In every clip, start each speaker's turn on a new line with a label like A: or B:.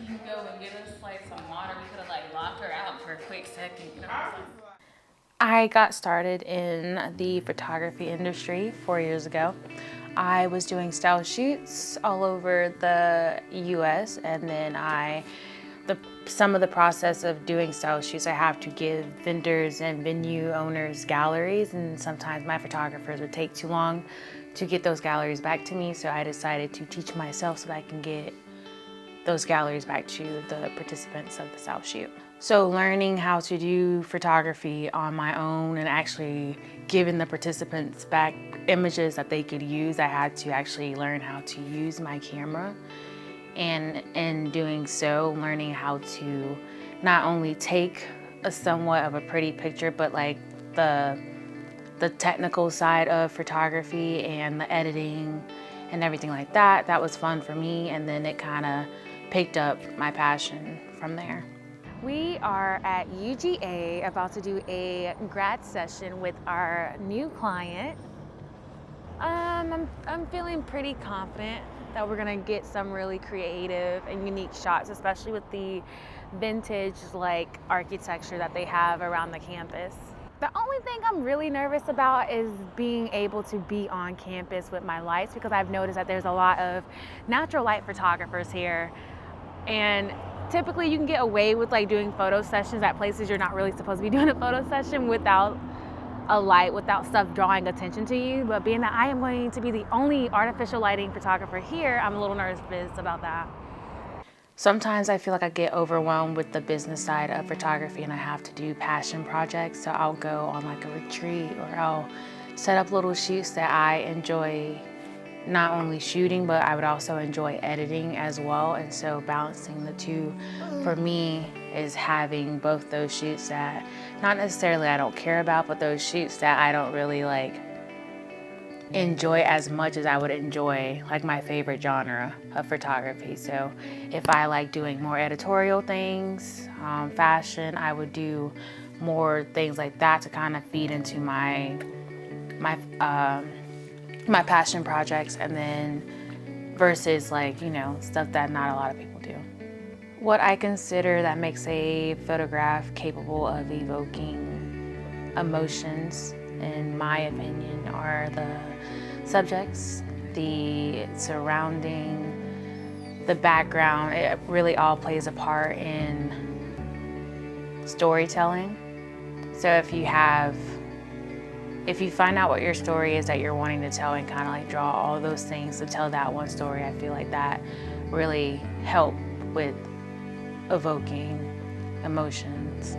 A: can go and get us like some water. We could have like locked her out for a quick second. You know. I got started in the photography industry 4 years ago. I was doing style shoots all over the US, and then some of the process of doing style shoots, I have to give vendors and venue owners galleries, and sometimes my photographers would take too long to get those galleries back to me, so I decided to teach myself so that I can get those galleries back to the participants of the style shoot. So learning how to do photography on my own and actually giving the participants back images that they could use, I had to actually learn how to use my camera. And in doing so, learning how to not only take a somewhat of a pretty picture, but like the technical side of photography and the editing and everything like that. That was fun for me, and then it kind of picked up my passion from there. We are at UGA about to do a grad session with our new client. I'm feeling pretty confident that we're gonna get some really creative and unique shots, especially with the vintage like architecture that they have around the campus. The only thing I'm really nervous about is being able to be on campus with my lights, because I've noticed that there's a lot of natural light photographers here, and typically you can get away with like doing photo sessions at places you're not really supposed to be doing a photo session without a light, without stuff drawing attention to you. But being that I am going to be the only artificial lighting photographer here, I'm a little nervous about that. Sometimes I feel like I get overwhelmed with the business side of photography and I have to do passion projects. So I'll go on like a retreat, or I'll set up little shoots that I enjoy not only shooting, but I would also enjoy editing as well. And so balancing the two for me is having both those shoots that not necessarily I don't care about, but those shoots that I don't really like enjoy as much as I would enjoy like my favorite genre of photography. So if I like doing more editorial things, fashion, I would do more things like that to kind of feed into my passion projects, and then versus like, you know, stuff that not a lot of people do. What I consider that makes a photograph capable of evoking emotions, in my opinion, are the subjects, the surrounding, the background. It really all plays a part in storytelling. So if you find out what your story is that you're wanting to tell and kind of like draw all those things to tell that one story, I feel like that really help with evoking emotions.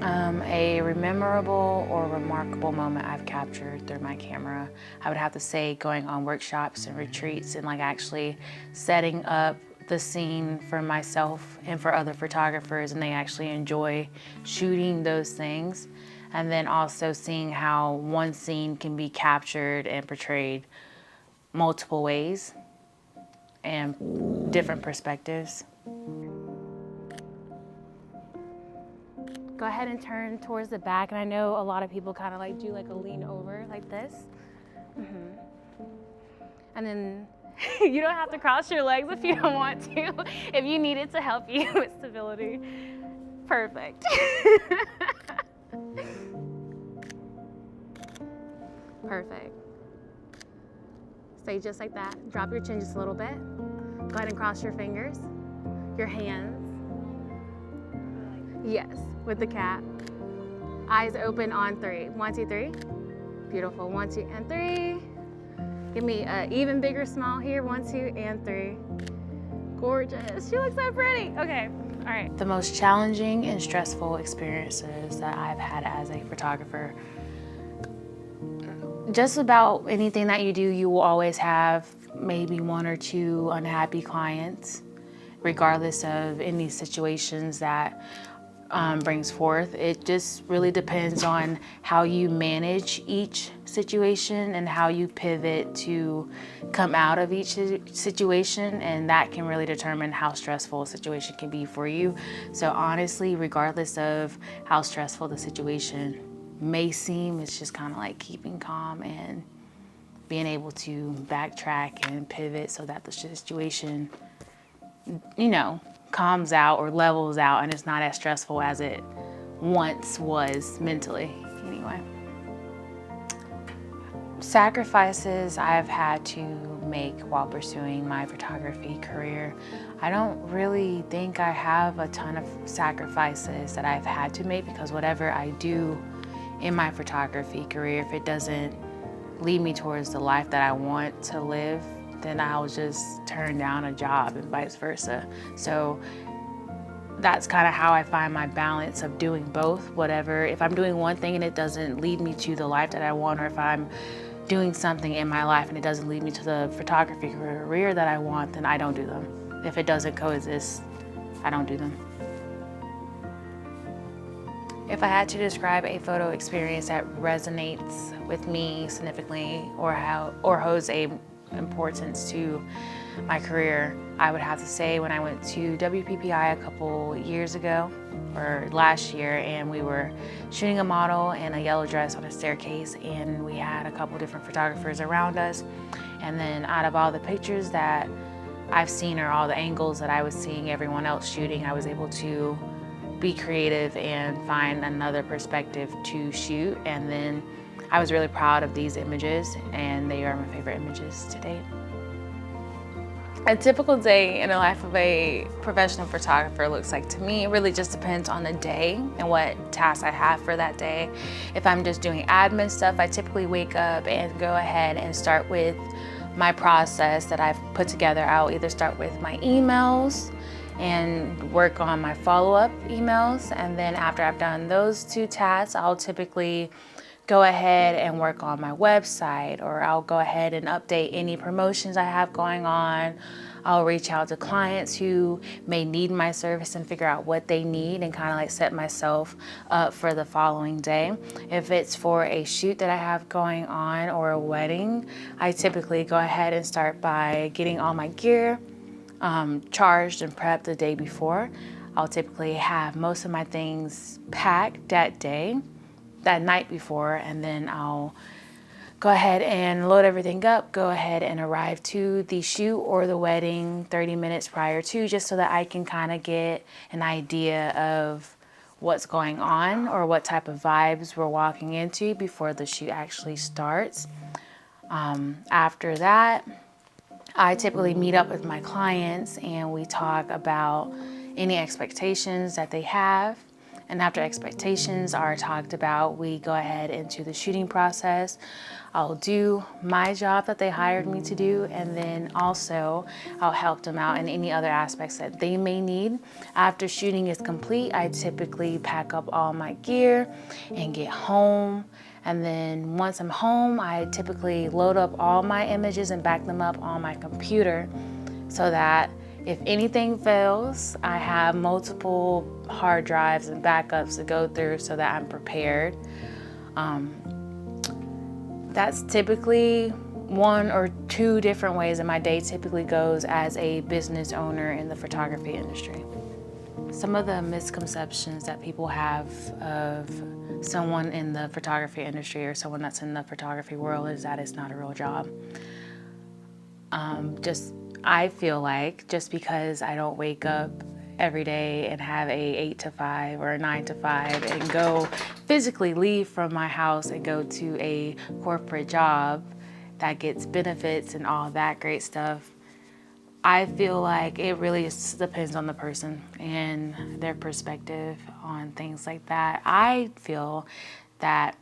A: A memorable or remarkable moment I've captured through my camera, I would have to say going on workshops and retreats and like actually setting up the scene for myself and for other photographers, and they actually enjoy shooting those things. And then also seeing how one scene can be captured and portrayed multiple ways and different perspectives. Go ahead and turn towards the back, and I know a lot of people kind of like do like a lean over like this. And then you don't have to cross your legs if you don't want to, if you need it to help you with stability. Perfect. Perfect. Stay just like that. Drop your chin just a little bit. Go ahead and cross your fingers, your hands. Yes, with the cap. Eyes open on 3. 1, 2, 3. Beautiful. 1, 2, and 3. Give me an even bigger smile here. 1, 2, and 3. Gorgeous. She looks so pretty. Okay. All right. The most challenging and stressful experiences that I've had as a photographer. Just about anything that you do, you will always have maybe 1 or 2 unhappy clients, regardless of any situations that brings forth. It just really depends on how you manage each situation and how you pivot to come out of each situation, and that can really determine how stressful a situation can be for you. So honestly, regardless of how stressful the situation may seem, it's just kind of like keeping calm and being able to backtrack and pivot so that the situation calms out or levels out, and it's not as stressful as it once was mentally anyway. Sacrifices I've had to make while pursuing my photography career. I don't really think I have a ton of sacrifices that I've had to make, because whatever I do in my photography career, if it doesn't lead me towards the life that I want to live, then I'll just turn down a job and vice versa. So that's kind of how I find my balance of doing both. Whatever, if I'm doing one thing and it doesn't lead me to the life that I want, or if I'm doing something in my life and it doesn't lead me to the photography career that I want, then I don't do them. If it doesn't coexist, I don't do them. If I had to describe a photo experience that resonates with me significantly or holds a importance to my career, I would have to say when I went to WPPI a couple years ago, or last year, and we were shooting a model in a yellow dress on a staircase, and we had a couple different photographers around us. And then out of all the pictures that I've seen, or all the angles that I was seeing everyone else shooting, I was able to be creative and find another perspective to shoot. And then I was really proud of these images, and they are my favorite images to date. A typical day in the life of a professional photographer looks like to me, it really just depends on the day and what tasks I have for that day. If I'm just doing admin stuff, I typically wake up and go ahead and start with my process that I've put together. I'll either start with my emails and work on my follow-up emails, and then after I've done those two tasks, I'll typically go ahead and work on my website, or I'll go ahead and update any promotions I have going on. I'll reach out to clients who may need my service and figure out what they need, and kind of like set myself up for the following day. If it's for a shoot that I have going on or a wedding, I typically go ahead and start by getting all my gear charged and prepped the day before. I'll typically have most of my things packed that night before, and then I'll go ahead and load everything up, go ahead and arrive to the shoot or the wedding 30 minutes prior to, just so that I can kind of get an idea of what's going on or what type of vibes we're walking into before the shoot actually starts. After that, I typically meet up with my clients and we talk about any expectations that they have. And after expectations are talked about, we go ahead into the shooting process. I'll do my job that they hired me to do, and then also I'll help them out in any other aspects that they may need. After shooting is complete, I typically pack up all my gear and get home. And then once I'm home, I typically load up all my images and back them up on my computer, so that if anything fails, I have multiple hard drives and backups to go through so that I'm prepared. That's typically one or two different ways that my day typically goes as a business owner in the photography industry. Some of the misconceptions that people have of someone in the photography industry or someone that's in the photography world is that it's not a real job. I feel like just because I don't wake up every day and have a 8 to 5 or a 9 to 5 and go physically leave from my house and go to a corporate job that gets benefits and all that great stuff, I feel like it really just depends on the person and their perspective on things like that. I feel that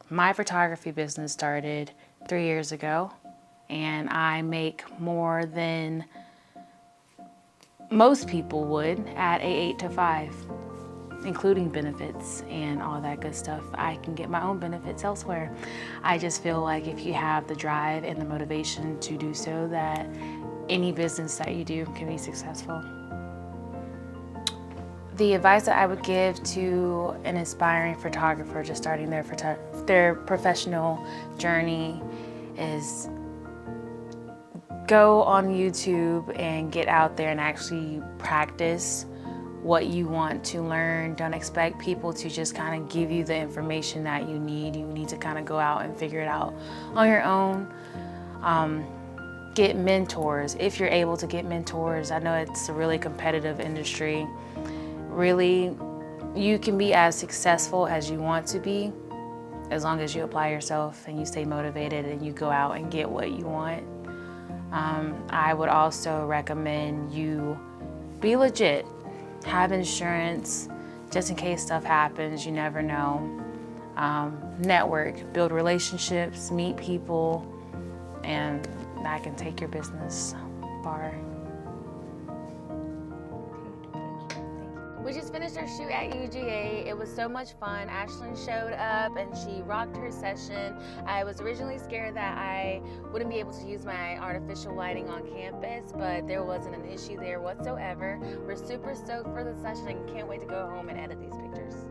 A: my photography business started 3 years ago, and I make more than most people would at a 8 to 5, including benefits and all that good stuff. I can get my own benefits elsewhere. I just feel like if you have the drive and the motivation to do so, that any business that you do can be successful. The advice that I would give to an aspiring photographer just starting their professional journey is go on YouTube and get out there and actually practice what you want to learn. Don't expect people to just kind of give you the information that you need. You need to kind of go out and figure it out on your own. get mentors if you're able to get mentors. I know it's a really competitive industry. Really, you can be as successful as you want to be as long as you apply yourself and you stay motivated and you go out and get what you want. I would also recommend you be legit. Have insurance just in case stuff happens, you never know. Network, build relationships, meet people, and that can take your business far. We just finished our shoot at UGA. It was so much fun. Ashlyn showed up and she rocked her session. I was originally scared that I wouldn't be able to use my artificial lighting on campus, but there wasn't an issue there whatsoever. We're super stoked for the session and can't wait to go home and edit these pictures.